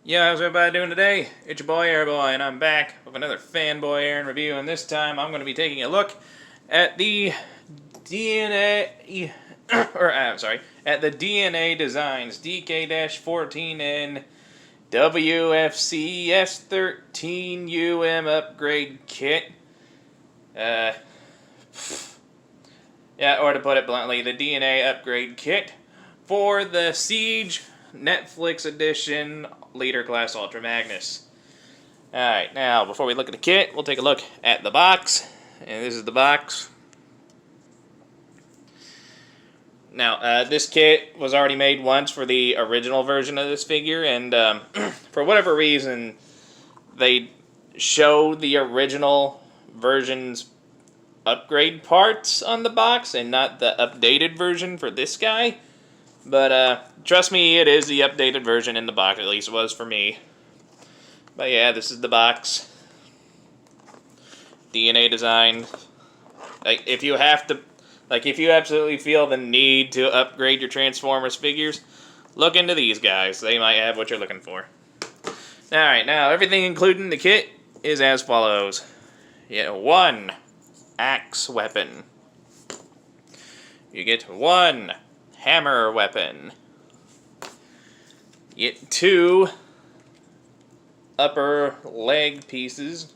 Yeah, how's everybody doing today? It's your boy Airboy, and I'm back with another FanBoyAaron review, and this time I'm going to be taking a look at the DNA, at the DNA Designs DK-14N WFCS13UM upgrade kit. Yeah, or to put it bluntly, the DNA upgrade kit for the Siege Netflix Edition Leader Class Ultra Magnus. Alright, now before we look at the kit, we'll take a look at the box. And this is the box. Now, this kit was already made once for the original version of this figure, and for whatever reason, they show the original version's upgrade parts on the box and not the updated version for this guy. But trust me, it is the updated version in the box, at least it was for me. But yeah, this is the box. DNA design. Like, if you absolutely feel the need to upgrade your Transformers figures, look into these guys. They might have what you're looking for. Alright, now everything included in the kit is as follows. You get one axe weapon. You get one hammer weapon. You get two upper leg pieces.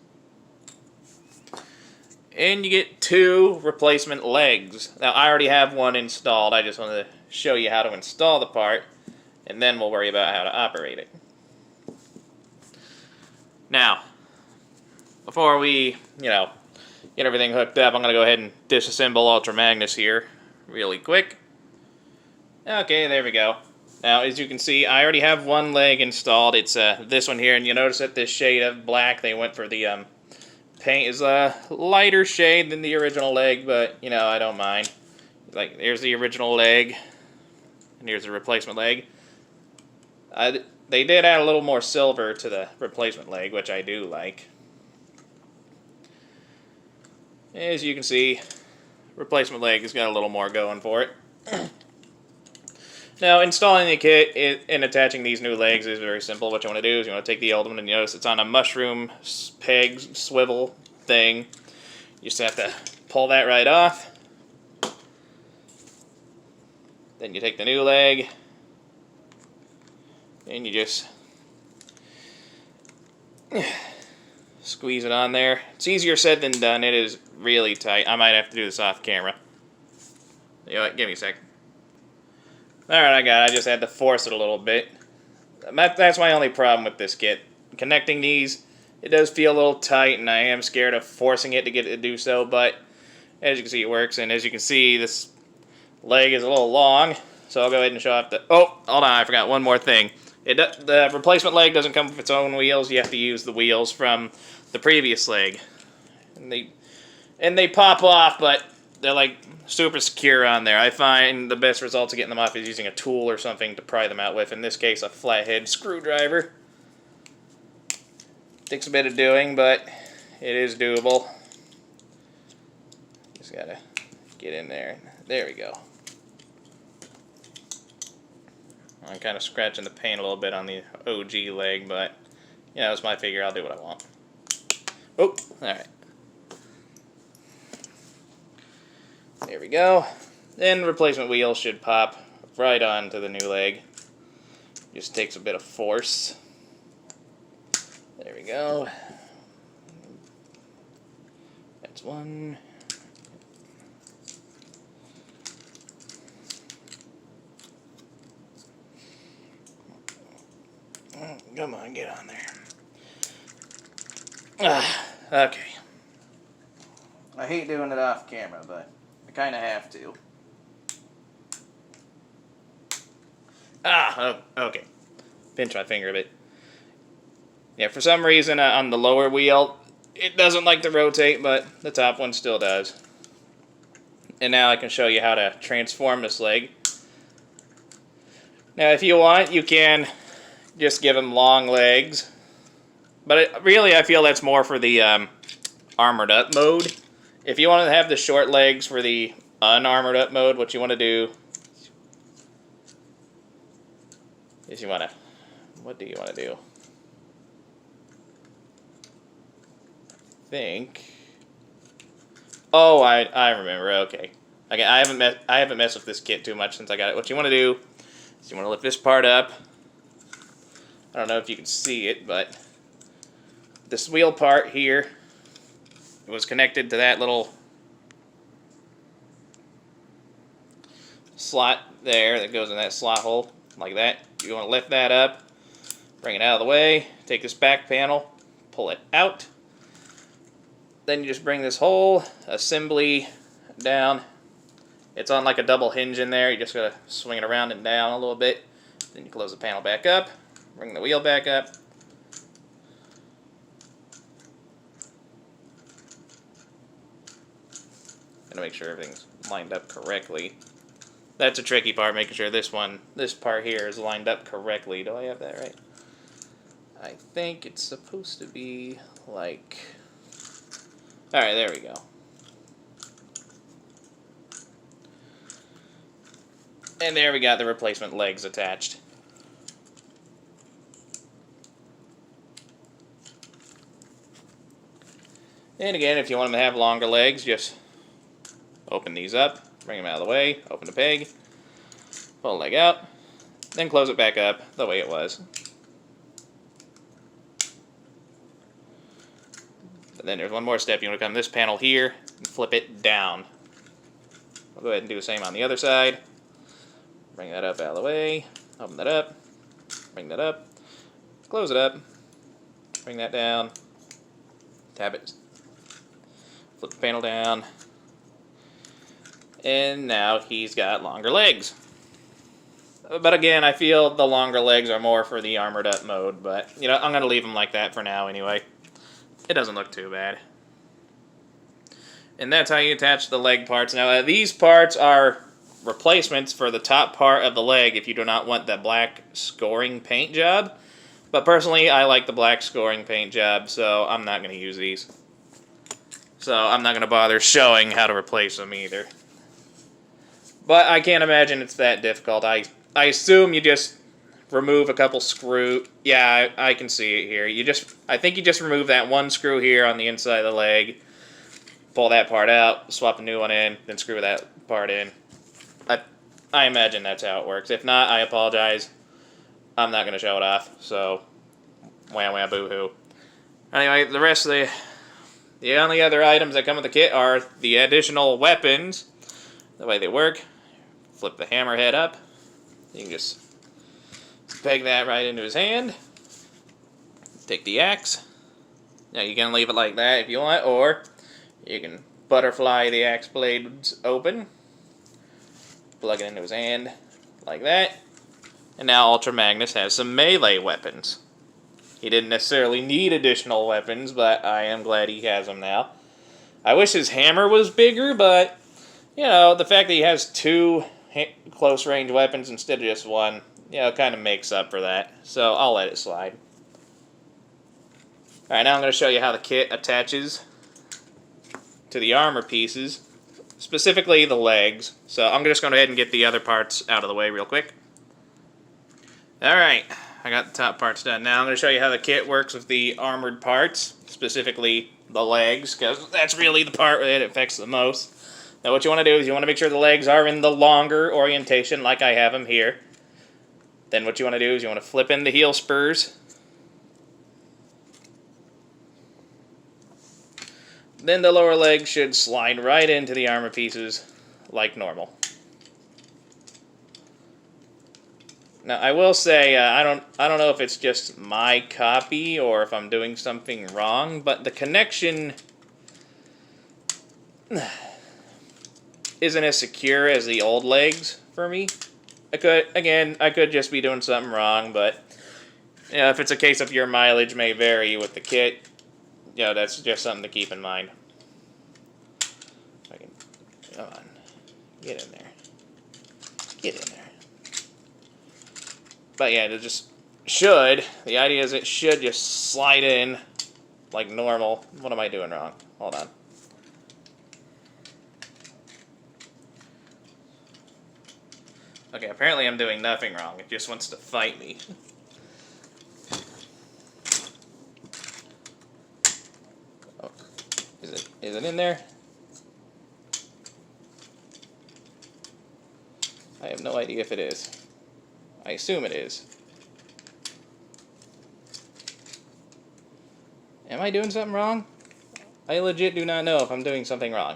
And you get two replacement legs. Now, I already have one installed. I just wanted to show you how to install the part, and then we'll worry about how to operate it. Now, before we, get everything hooked up, I'm going to go ahead and disassemble Ultra Magnus here really quick. Okay, there we go. Now, as you can see, I already have one leg installed. It's this one here, and you notice that this shade of black, they went for the paint is a lighter shade than the original leg, but, I don't mind. Like, here's the original leg, and here's the replacement leg. They did add a little more silver to the replacement leg, which I do like. As you can see, replacement leg has got a little more going for it. Now, installing the kit and attaching these new legs is very simple. What you want to do is you want to take the old one, and you notice it's on a mushroom peg swivel thing. You just have to pull that right off. Then you take the new leg, and you just squeeze it on there. It's easier said than done. It is really tight. I might have to do this off camera. You know what? Give me a second. Alright, I got it. I just had to force it a little bit. That's my only problem with this kit. Connecting these, it does feel a little tight, and I am scared of forcing it to get it to do so, but as you can see, it works. And as you can see, this leg is a little long, so I'll go ahead and show off the... Oh, hold on, I forgot one more thing. The replacement leg doesn't come with its own wheels. You have to use the wheels from the previous leg. And they pop off, but they're like super secure on there. I find the best results of getting them off is using a tool or something to pry them out with. In this case, a flathead screwdriver. Takes a bit of doing, but it is doable. Just gotta get in there. There we go. I'm kind of scratching the paint a little bit on the OG leg, but, it's my figure. I'll do what I want. Oh, alright. There we go. Then replacement wheels should pop right onto the new leg. Just takes a bit of force. There we go. That's one. Oh, come on, get on there. Okay. I hate doing it off camera, but I kind of have to. Okay. Pinch my finger a bit. Yeah, for some reason on the lower wheel, it doesn't like to rotate, but the top one still does. And now I can show you how to transform this leg. Now, if you want, you can just give him long legs. But really, I feel that's more for the armored up mode. If you want to have the short legs for the unarmored up mode, what you want to do is what do you want to do? think. Oh, I remember. Okay. Okay, I haven't messed with this kit too much since I got it. What you want to do is you want to lift this part up. I don't know if you can see it, but this wheel part here, it was connected to that little slot there that goes in that slot hole, like that. You want to lift that up, bring it out of the way, take this back panel, pull it out. Then you just bring this whole assembly down. It's on like a double hinge in there. You just gotta swing it around and down a little bit. Then you close the panel back up, bring the wheel back up. Gotta make sure everything's lined up correctly. That's a tricky part, making sure this part here is lined up correctly. Do I have that right? I think it's supposed to be like... Alright, there we go. And there we got the replacement legs attached. And again, if you want them to have longer legs, just open these up, bring them out of the way, open the peg, pull the leg out, then close it back up the way it was. And then there's one more step. You want to come to this panel here and flip it down. I'll go ahead and do the same on the other side. Bring that up out of the way, open that up, bring that up, close it up, bring that down, tab it, flip the panel down, and now he's got longer legs. But again, I feel the longer legs are more for the armored up mode, but you know, I'm going to leave them like that for now anyway. It doesn't look too bad. And that's how you attach the leg parts. Now, these parts are replacements for the top part of the leg if you do not want the black scoring paint job. But personally, I like the black scoring paint job, so I'm not going to use these. So I'm not going to bother showing how to replace them either. But I can't imagine it's that difficult. I assume you just remove a couple screw. Yeah, I can see it here. I think you just remove that one screw here on the inside of the leg, pull that part out, swap a new one in, then screw that part in. I imagine that's how it works. If not, I apologize. I'm not going to show it off, so wham wham boo hoo. Anyway, the rest of the only other items that come with the kit are the additional weapons. The way they work, flip the hammerhead up. You can just peg that right into his hand. Take the axe. Now you can leave it like that if you want, or you can butterfly the axe blades open. Plug it into his hand like that. And now Ultra Magnus has some melee weapons. He didn't necessarily need additional weapons, but I am glad he has them now. I wish his hammer was bigger, but, you know, the fact that he has two close-range weapons instead of just one, you know, kind of makes up for that. So I'll let it slide. Alright, now I'm going to show you how the kit attaches to the armor pieces, specifically the legs. So I'm just going to go ahead and get the other parts out of the way real quick. Alright, I got the top parts done. Now I'm going to show you how the kit works with the armored parts, specifically the legs, because that's really the part that it affects the most. Now what you want to do is you want to make sure the legs are in the longer orientation like I have them here. Then what you want to do is you want to flip in the heel spurs. Then the lower leg should slide right into the armor pieces like normal. Now I will say I don't know if it's just my copy or if I'm doing something wrong, but the connection isn't as secure as the old legs for me. I could just be doing something wrong, but you know, if it's a case of your mileage may vary with the kit, you know, that's just something to keep in mind. Come on, get in there, get in there. But yeah, it just should. The idea is it should just slide in like normal. What am I doing wrong? Hold on. Okay, apparently I'm doing nothing wrong. It just wants to fight me. Oh. Is it in there? I have no idea if it is. I assume it is. Am I doing something wrong? I legit do not know if I'm doing something wrong.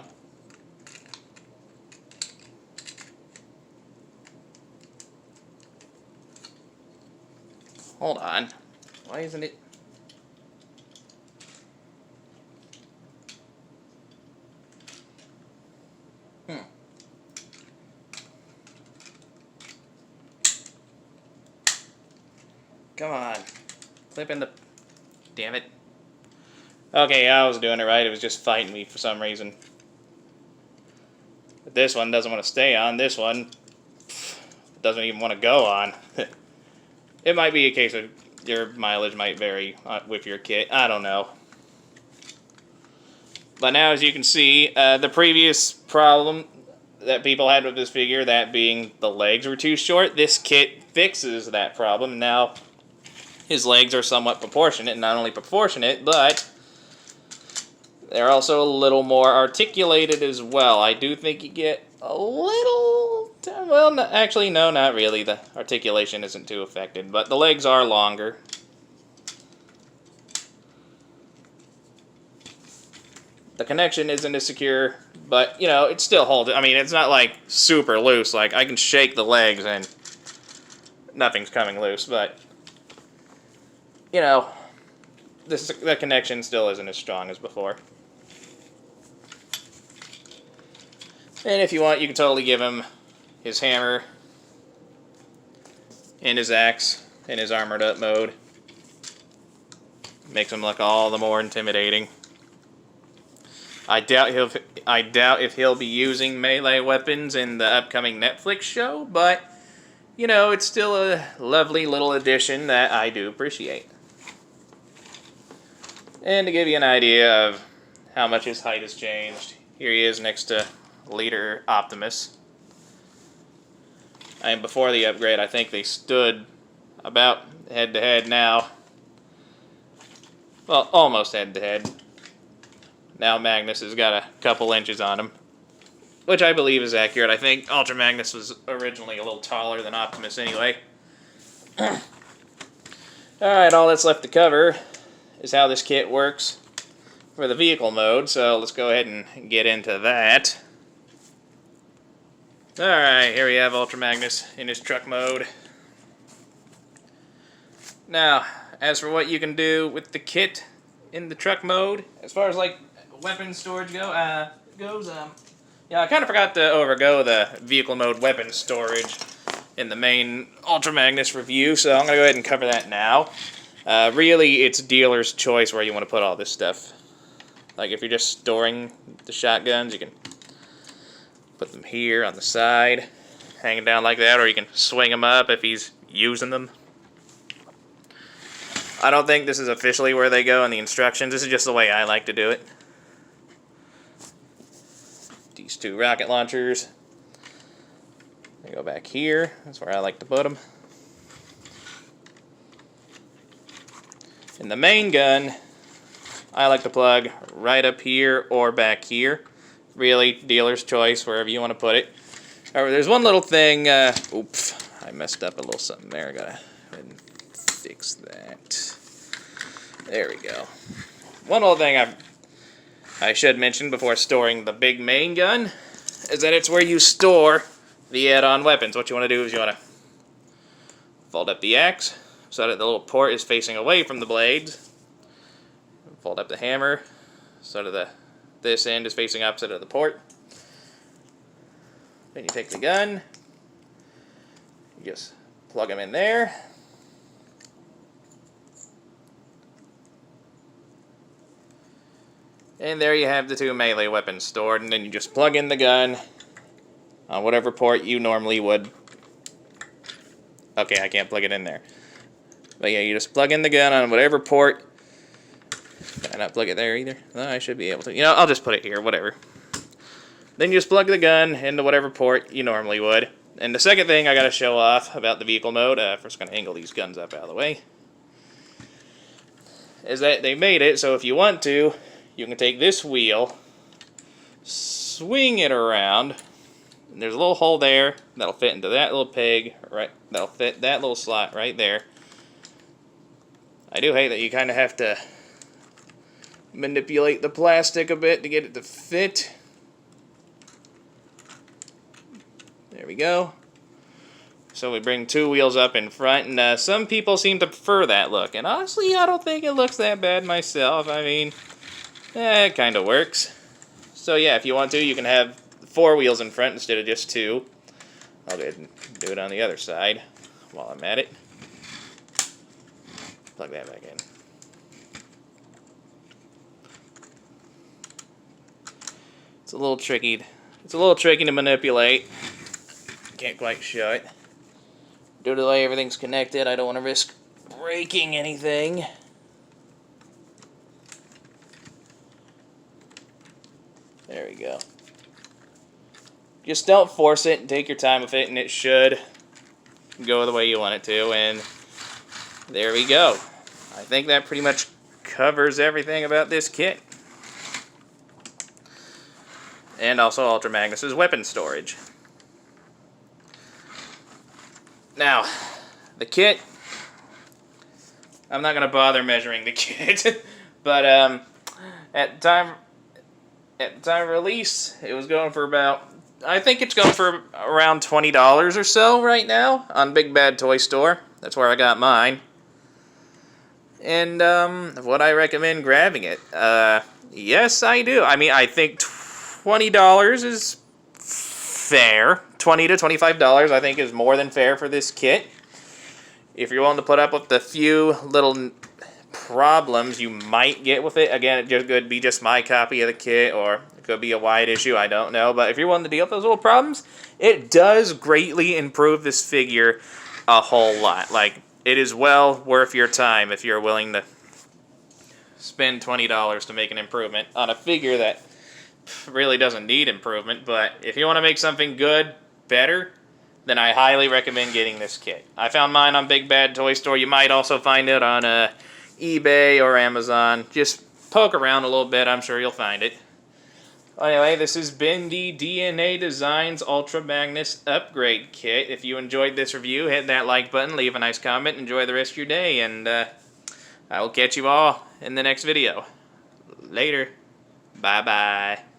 Hold on. Why isn't it? Come on. Clip in the... Damn it. Okay, I was doing it right. It was just fighting me for some reason. But this one doesn't want to stay on. This one doesn't even want to go on. It might be a case of your mileage might vary with your kit. I don't know. But now, as you can see, the previous problem that people had with this figure, that being the legs were too short, this kit fixes that problem. Now, his legs are somewhat proportionate, and not only proportionate, but they're also a little more articulated as well. I do think you get a little... Well, no, actually, no, not really. The articulation isn't too affected, but the legs are longer. The connection isn't as secure, but, you know, it still holds. I mean, it's not, like, super loose. Like, I can shake the legs and nothing's coming loose, but, you know, the connection still isn't as strong as before. And if you want, you can totally give him his hammer and his axe in his armored up mode. Makes him look all the more intimidating. I doubt if he'll be using melee weapons in the upcoming Netflix show, but you know, it's still a lovely little addition that I do appreciate. And to give you an idea of how much his height has changed, here he is next to Leader Optimus. And before the upgrade, I think they stood about head-to-head now. Well, almost head-to-head. Now Magnus has got a couple inches on him, which I believe is accurate. I think Ultra Magnus was originally a little taller than Optimus anyway. Alright, all that's left to cover is how this kit works for the vehicle mode, so let's go ahead and get into that. Alright, here we have Ultra Magnus in his truck mode. Now, as for what you can do with the kit in the truck mode, as far as like weapon storage goes, yeah, I kind of forgot to overgo the vehicle mode weapon storage in the main Ultra Magnus review, so I'm going to go ahead and cover that now. Really, it's dealer's choice where you want to put all this stuff. Like, if you're just storing the shotguns, you can put them here on the side, hanging down like that, or you can swing them up if he's using them. I don't think this is officially where they go in the instructions. This is just the way I like to do it. These two rocket launchers. They go back here. That's where I like to put them. In the main gun, I like to plug right up here or back here. Really, dealer's choice, wherever you want to put it. However, there's one little thing. Oops, I messed up a little something there. I gotta go ahead and fix that. There we go. One little thing I should mention before storing the big main gun is that it's where you store the add-on weapons. What you want to do is you want to fold up the axe so that the little port is facing away from the blades. Fold up the hammer so that this end is facing opposite of the port. Then you take the gun, you just plug them in there. And there you have the two melee weapons stored, and then you just plug in the gun on whatever port you normally would. Okay, I can't plug it in there. But yeah, you just plug in the gun on whatever port. Can I not plug it there either? No, I should be able to. You know, I'll just put it here, whatever. Then you just plug the gun into whatever port you normally would. And the second thing I gotta show off about the vehicle mode, first gonna angle these guns up out of the way, is that they made it so if you want to, you can take this wheel swing it around. And there's a little hole there that'll fit into that little peg, right? That'll fit that little slot right there. I do hate that you kind of have to manipulate the plastic a bit to get it to fit. There we go. So we bring 2 wheels up in front, and some people seem to prefer that look. And honestly, I don't think it looks that bad myself. I mean, it kind of works. So yeah, if you want to, you can have 4 wheels in front instead of just 2. I'll go ahead and do it on the other side while I'm at it. Plug that back in. It's a little tricky. It's a little tricky to manipulate. Can't quite show it. Due to the way everything's connected, I don't want to risk breaking anything. There we go. Just don't force it and take your time with it, and it should go the way you want it to, and there we go. I think that pretty much covers everything about this kit. And also Ultra Magnus's weapon storage. Now, the kit, I'm not going to bother measuring the kit, but at time of release, it was going for about, I think it's going for around $20 or so right now on Big Bad Toy Store. That's where I got mine. And would I recommend grabbing it? Yes, I do. I mean, I think $20 is fair. $20 to $25 I think is more than fair for this kit. If you're willing to put up with the few little problems you might get with it, again, it just could be just my copy of the kit, or it could be a wide issue, I don't know. But if you're willing to deal with those little problems, it does greatly improve this figure a whole lot. Like, it is well worth your time if you're willing to spend $20 to make an improvement on a figure that really doesn't need improvement. But if you want to make something good better, then I highly recommend getting this kit. I found mine on Big Bad Toy Store. You might also find it on eBay or Amazon. Just poke around a little bit. I'm sure you'll find it. Anyway, this has been the DNA Designs Ultra Magnus Upgrade Kit. If you enjoyed this review, hit that like button, leave a nice comment, enjoy the rest of your day, and I will catch you all in the next video. Later. Bye-bye.